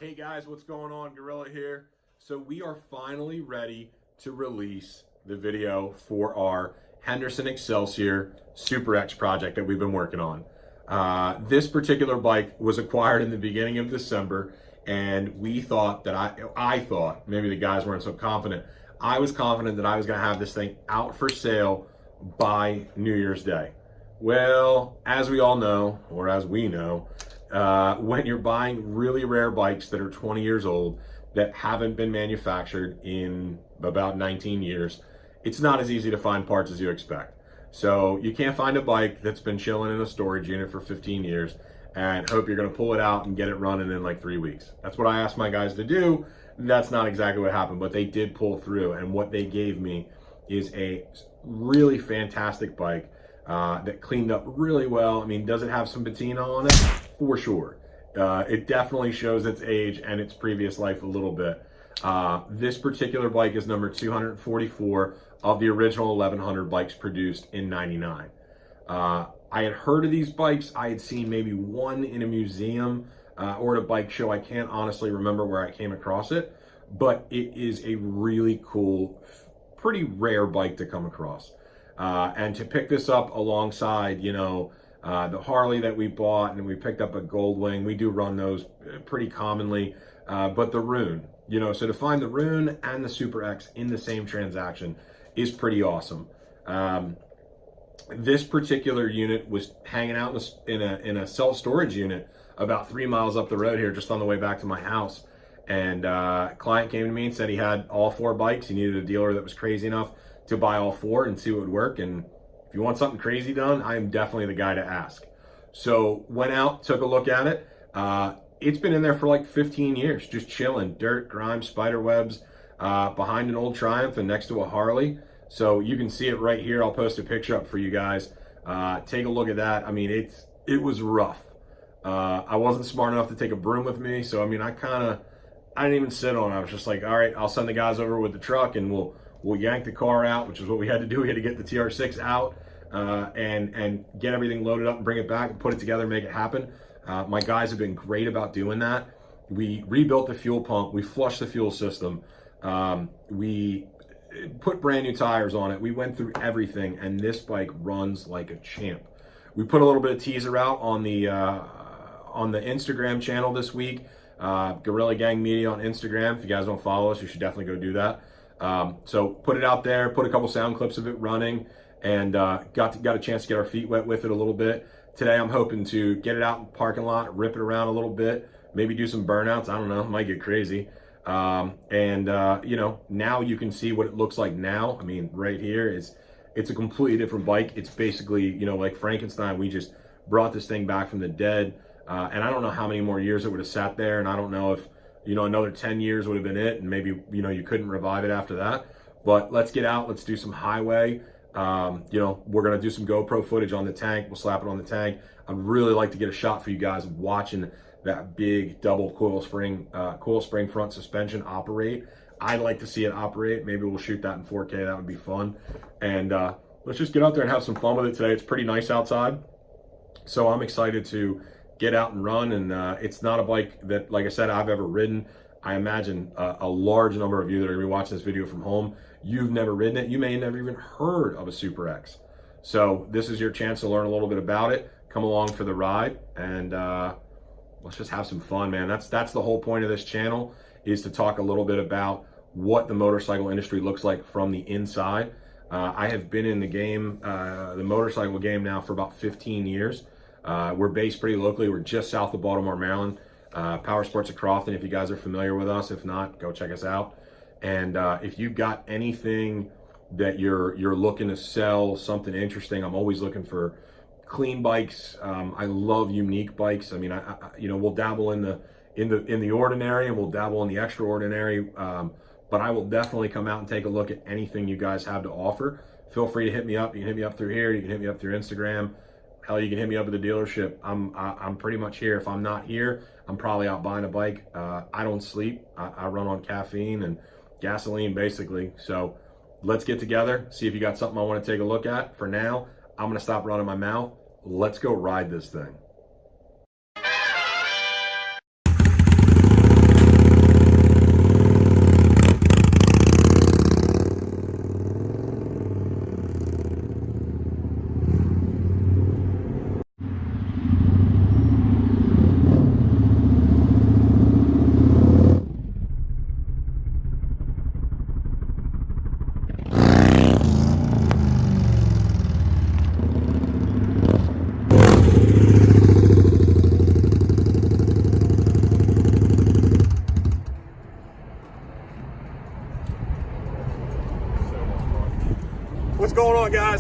Hey guys, what's going on? Gorilla here. So we are finally ready to release the video for our Henderson Excelsior Super X project that we've been working on. This particular bike was acquired in the beginning of December, and we thought that I thought, maybe the guys weren't so confident, I was confident that I was gonna have this thing out for sale by New Year's Day. Well, as we all know, or as we know, when you're buying really rare bikes that are 20 years old, that haven't been manufactured in about 19 years, it's not as easy to find parts as you expect. So you can't find a bike that's been chilling in a storage unit for 15 years and hope you're gonna pull it out and get it running in like 3 weeks. That's what I asked my guys to do. That's not exactly what happened, but they did pull through, and what they gave me is a really fantastic bike that cleaned up really well. I mean, does it have some patina on it? For sure. It definitely shows its age and its previous life a little bit. This particular bike is number 244 of the original 1100 bikes produced in '99. I had heard of these bikes. I had seen maybe one in a museum or at a bike show. I can't honestly remember where I came across it, but it is a really cool, pretty rare bike to come across. And to pick this up alongside, the Harley that we bought, and we picked up a Goldwing. We do run those pretty commonly, but the Rune, so to find the Rune and the Super X in the same transaction is pretty awesome. This particular unit was hanging out in a self-storage unit about 3 miles up the road here, just on the way back to my house. And a client came to me and said he had all 4 bikes. He needed a dealer that was crazy enough to buy all 4 and see what would work. And if you want something crazy done, I am definitely the guy to ask. So went out, took a look at it. It's been in there for like 15 years, just chilling, dirt, grime, spider webs, behind an old Triumph and next to a Harley. So you can see it right here. I'll post a picture up for you guys. Take a look at that. I mean, it was rough. I wasn't smart enough to take a broom with me. So, I mean, I didn't even sit on it. I was just like, all right, I'll send the guys over with the truck and we'll yank the car out, which is what we had to do. We had to get the TR6 out and get everything loaded up and bring it back and put it together and make it happen. My guys have been great about doing that. We rebuilt the fuel pump. We flushed the fuel system. We put brand new tires on it. We went through everything, and this bike runs like a champ. We put a little bit of teaser out on the Instagram channel this week. Gorilla Gang Media on Instagram. If you guys don't follow us, you should definitely go do that. So put it out there, put a couple sound clips of it running, and got a chance to get our feet wet with it a little bit. Today I'm hoping to get it out in the parking lot, rip it around a little bit, maybe do some burnouts. I don't know, might get crazy. Now you can see what it looks like now. I mean, right here it's a completely different bike. It's basically, like Frankenstein. We just brought this thing back from the dead. And I don't know how many more years it would have sat there, and I don't know if, another 10 years would have been it, and maybe, you couldn't revive it after that. But let's get out, let's do some highway. We're gonna do some GoPro footage on the tank. We'll slap it on the tank. I'd really like to get a shot for you guys watching that big double coil spring front suspension operate. I'd like to see it operate. Maybe we'll shoot that in 4K, that would be fun. And let's just get out there and have some fun with it today. It's pretty nice outside, so I'm excited to get out and run. And it's not a bike that, like I said, I've ever ridden. I imagine a large number of you that are gonna be watching this video from home, you've never ridden it. You may have never even heard of a Super X. So this is your chance to learn a little bit about it. Come along for the ride, and let's just have some fun, man. That's the whole point of this channel, is to talk a little bit about what the motorcycle industry looks like from the inside. I have been in the game, the motorcycle game now, for about 15 years. We're based pretty locally. We're just south of Baltimore, Maryland. Power Sports of Crofton, if you guys are familiar with us. If not, go check us out. And if you've got anything that you're looking to sell, something interesting, I'm always looking for clean bikes. I love unique bikes. I mean, we'll dabble in the ordinary, and we'll dabble in the extraordinary. But I will definitely come out and take a look at anything you guys have to offer. Feel free to hit me up. You can hit me up through here. You can hit me up through Instagram. Hell, you can hit me up at the dealership. I'm pretty much here. If I'm not here, I'm probably out buying a bike. I don't sleep. I run on caffeine and gasoline, basically. So let's get together, see if you got something I want to take a look at. For now, I'm going to stop running my mouth. Let's go ride this thing.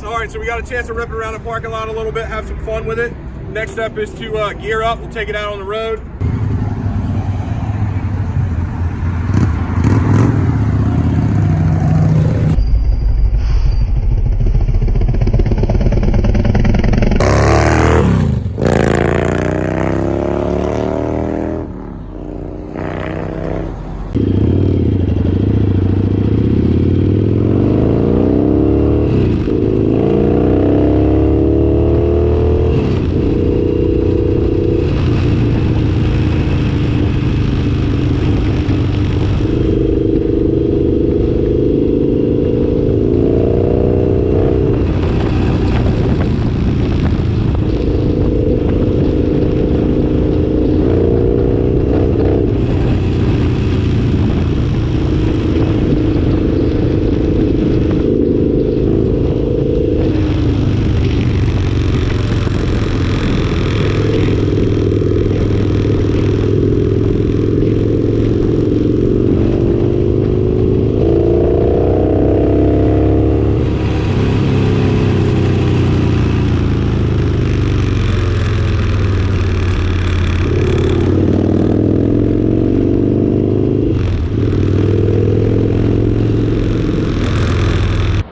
guys. All right, so we got a chance to rip it around the parking lot a little bit, have some fun with it. Next step is to gear up. We'll take it out on the road.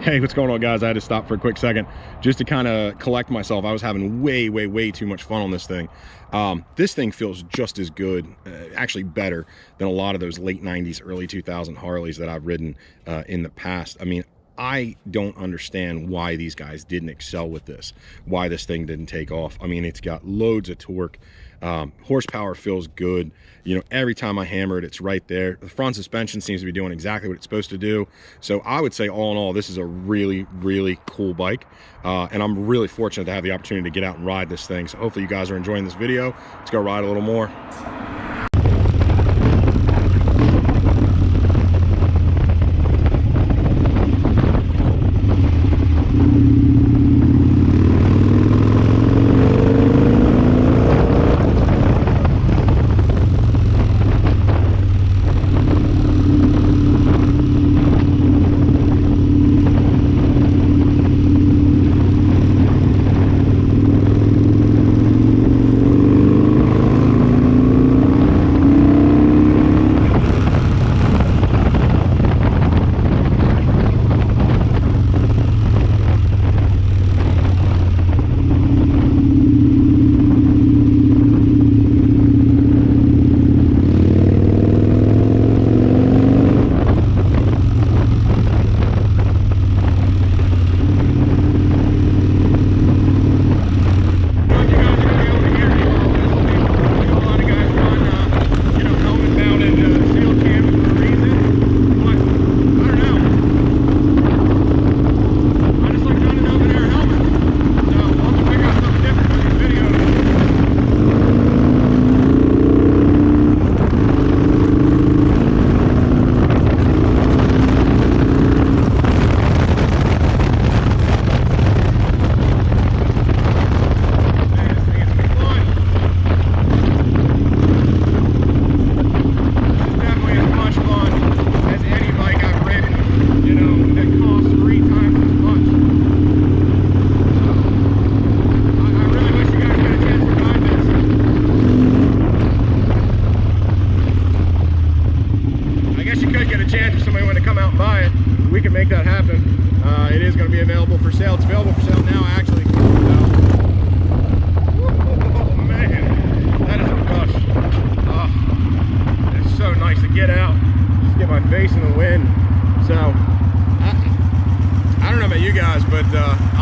Hey, what's going on, guys? I had to stop for a quick second just to kind of collect myself. I was having way too much fun on this thing. This thing feels just as good, actually better than a lot of those late 90s, early 2000 Harleys that I've ridden in the past. I mean, I don't understand why these guys didn't excel with this, why this thing didn't take off. I mean, it's got loads of torque. Horsepower feels good. You know, every time I hammer it, it's right there. The front suspension seems to be doing exactly what it's supposed to do. So I would say all in all, this is a really cool bike. And I'm really fortunate to have the opportunity to get out and ride this thing. So hopefully you guys are enjoying this video. Let's go ride a little more.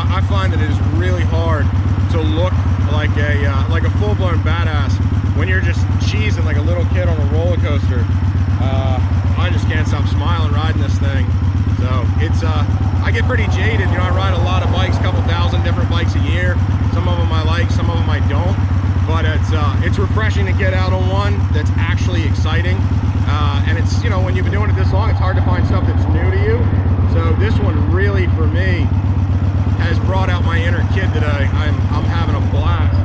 I find that it is really hard to look like a full-blown badass when you're just cheesing like a little kid on a roller coaster. I just can't stop smiling riding this thing. So it's I get pretty jaded. You know, I ride a lot of bikes, a couple thousand different bikes a year. Some of them I like, some of them I don't. But it's refreshing to get out on one that's actually exciting. And it's, you know, when you've been doing it this long, it's hard to find stuff that's new to you. So this one really, for me, has brought out my inner kid today. I'm having a blast.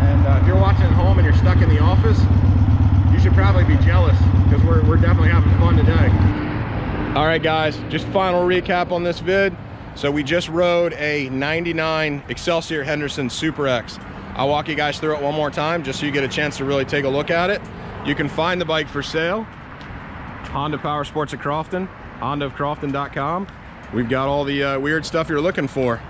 And if you're watching at home and you're stuck in the office, you should probably be jealous, because we're definitely having fun today. All right, guys, just final recap on this vid. So we just rode a 99 Excelsior Henderson Super X. I'll walk you guys through it one more time just so you get a chance to really take a look at it. You can find the bike for sale. Honda Power Sports at Crofton, hondaofcrofton.com. We've got all the weird stuff you're looking for.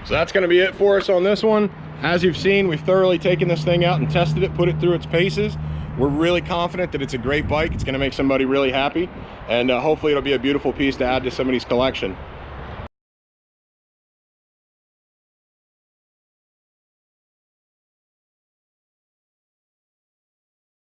So that's going to be it for us on this one. As you've seen, we've thoroughly taken this thing out and tested it, put it through its paces. We're really confident that it's a great bike. It's going to make somebody really happy, and hopefully it'll be a beautiful piece to add to somebody's collection.